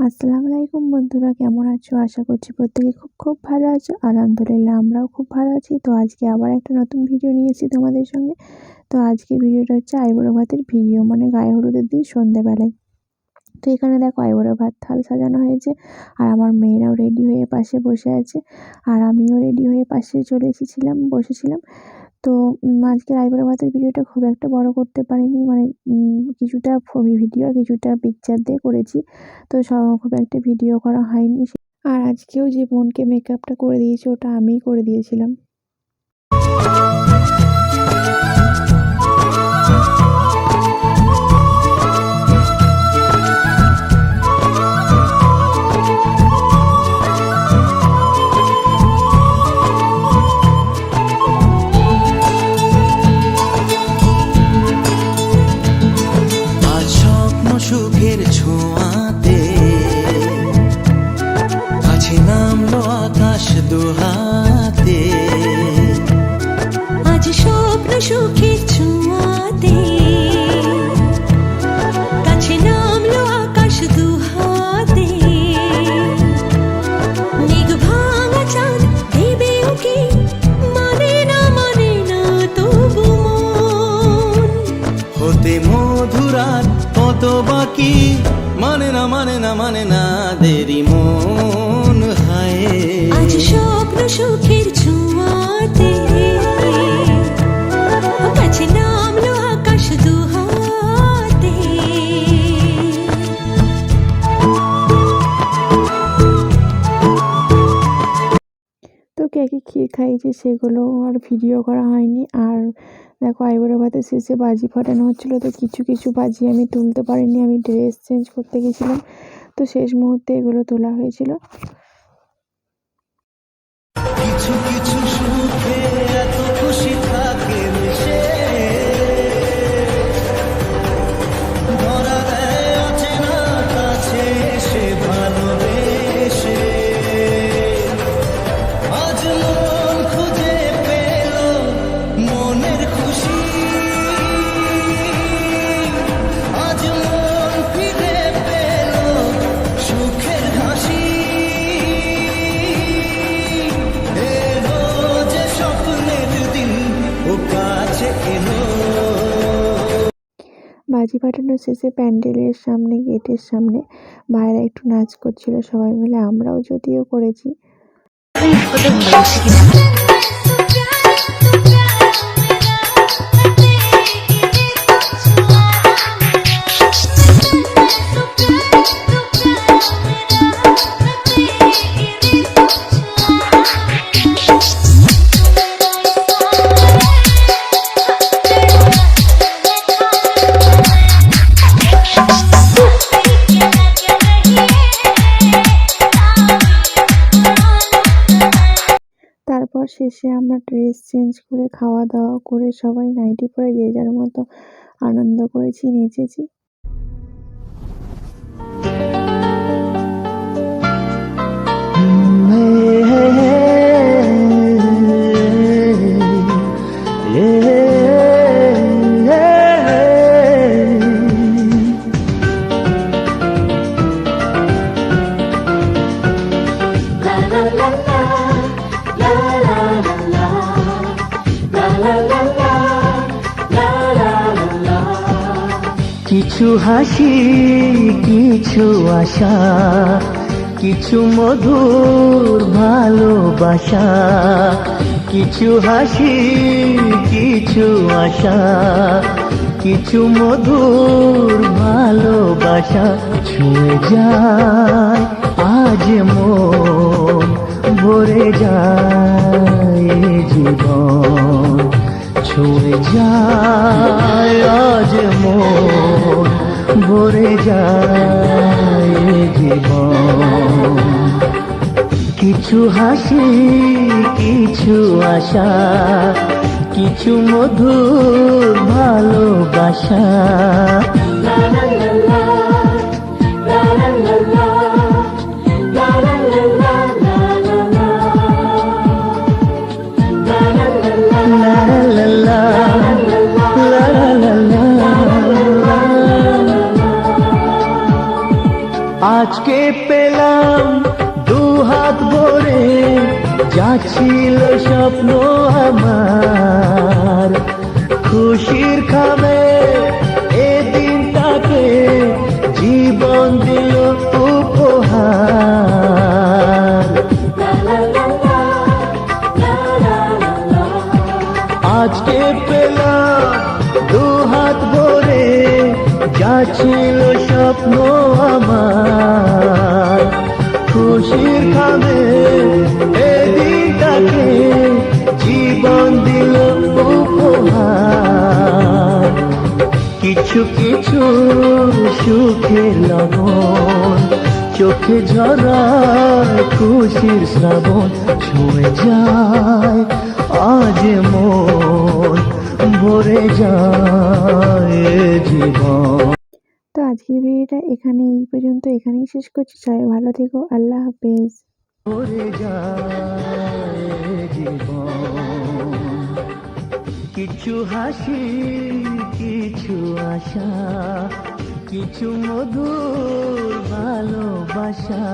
আসসালামু আলাইকুম বন্ধুরা, কেমন আছো? আশা করছি প্রত্যেকে খুব ভালো আছো। আলহামদুলিল্লাহ আমরাও খুব ভালো আছি। তো আজকে আবার একটা নতুন ভিডিও নিয়ে এসেছি তোমাদের সঙ্গে। তো আজকের ভিডিওটা হচ্ছে আইবুড়ো ভাতের ভিডিও, মানে গায়ে হলুদের দিন সন্ধ্যেবেলায়। তো এখানে দেখো আইবুড়ো ভাত থাল সাজানো হয়েছে, আর আমার মেয়েরাও রেডি হয়ে পাশে বসে আছে, আর আমিও রেডি হয়ে পাশে চলে বসেছিলাম। তো আজকের আইবুড়ো ভাতের ভিডিওটা খুব একটা বড় করতে পারিনি, মানে কিছুটা ভিডিও আর কিছুটা পিকচার দিয়ে করেছি। তো খুব একটা ভিডিও করা হয়নি। আর আজকেও যে বোনকে মেকআপটা করে দিয়েছি ওটা আমিই করে দিয়েছিলাম। সুখের ছোঁয়াতে কাছে নামলো আকাশ দুহাতে, আজ স্বপ্ন সুখের ছোঁয়াতে কাছে নামলো আকাশ দুহাতে, মেঘ ভাঙা চাঁদ দেবে ওকে মানে না তবু মন হতে মধুরাত কত বাকি মানে না দেরি মন হায়। আজ স্বপ্ন সুখের ছোঁয়াতে কাছে নামলো আকাশ দুহাতে। তো কে ক্ষীর খাইয়েছে সেগুলো আর ভিডিও করা হয়নি। আর দেখো আইবুড়ো ভাতের শেষে বাজি ফাটানো হচ্ছিলো, তো কিছু বাজি আমি তুলতে পারিনি, আমি ড্রেস চেঞ্জ করতে গেছিলাম। তো শেষ মুহূর্তে এগুলো তোলা হয়েছিল। কিছু কিছু সুখে এত খুশি থাকে মিশে, ধরা দেয় অচেনা কাছে এসে ভালোবেসে। আজ মন খুঁজে পেল মনের খুশি, আজ মন ফিরে পেল সুখের হাসি। এলো যে স্বপ্নের দিন ও কাছে এলো। বাজি ফাটানোর শেষে প্যান্ডেলের সামনে, গেটের সামনে ভাইরা একটু নাচ করছিল সবাই মিলে, আমরাও যদিও করেছি। তারপর শেষে আমরা ড্রেস চেঞ্জ করে খাওয়া দাওয়া করে সবাই নাইটি পরে যে যার মতো আনন্দ করেছি, নেচেছি। কিছু হাসি, কিছু আশা, কিছু মধুর ভালোবাসা। কিছু হাসি, কিছু আশা, কিছু মধুর ভালোবাসা। ছুঁয়ে যায় আজ মন, ভরে যায় জীবন। ছুঁয়ে যায় আজ মন, ভরে যায় জীবন। কিছু হাসি, কিছু আশা, কিছু মধুর ভালোবাসা। আজকে যা ছিল স্বপ্ন আমার, খুশির খামে এ দিনটাকে জীবন দিল উপহার। আজকে পেলাম দুহাত ভরে যা ছিল স্বপ্ন আমার, খুশির খামে এ দিনটাকে জীবন দিল উপহার। কিছু কিছু সুখের লবণ চোখে ঝরায় খুশির শ্রাবণ, ছুঁয়ে যায় আজ মন, ভরে যায় জীবন। তো আজকের ভিডিওটা এই পর্যন্ত এখানেই শেষ করছি। সবাই ভালো থেকো, আল্লাহ হাফেজ। ভরে যায় জীবন, কিছু হাসি কিছু আশা, কিছু মধুর ভালোবাসা।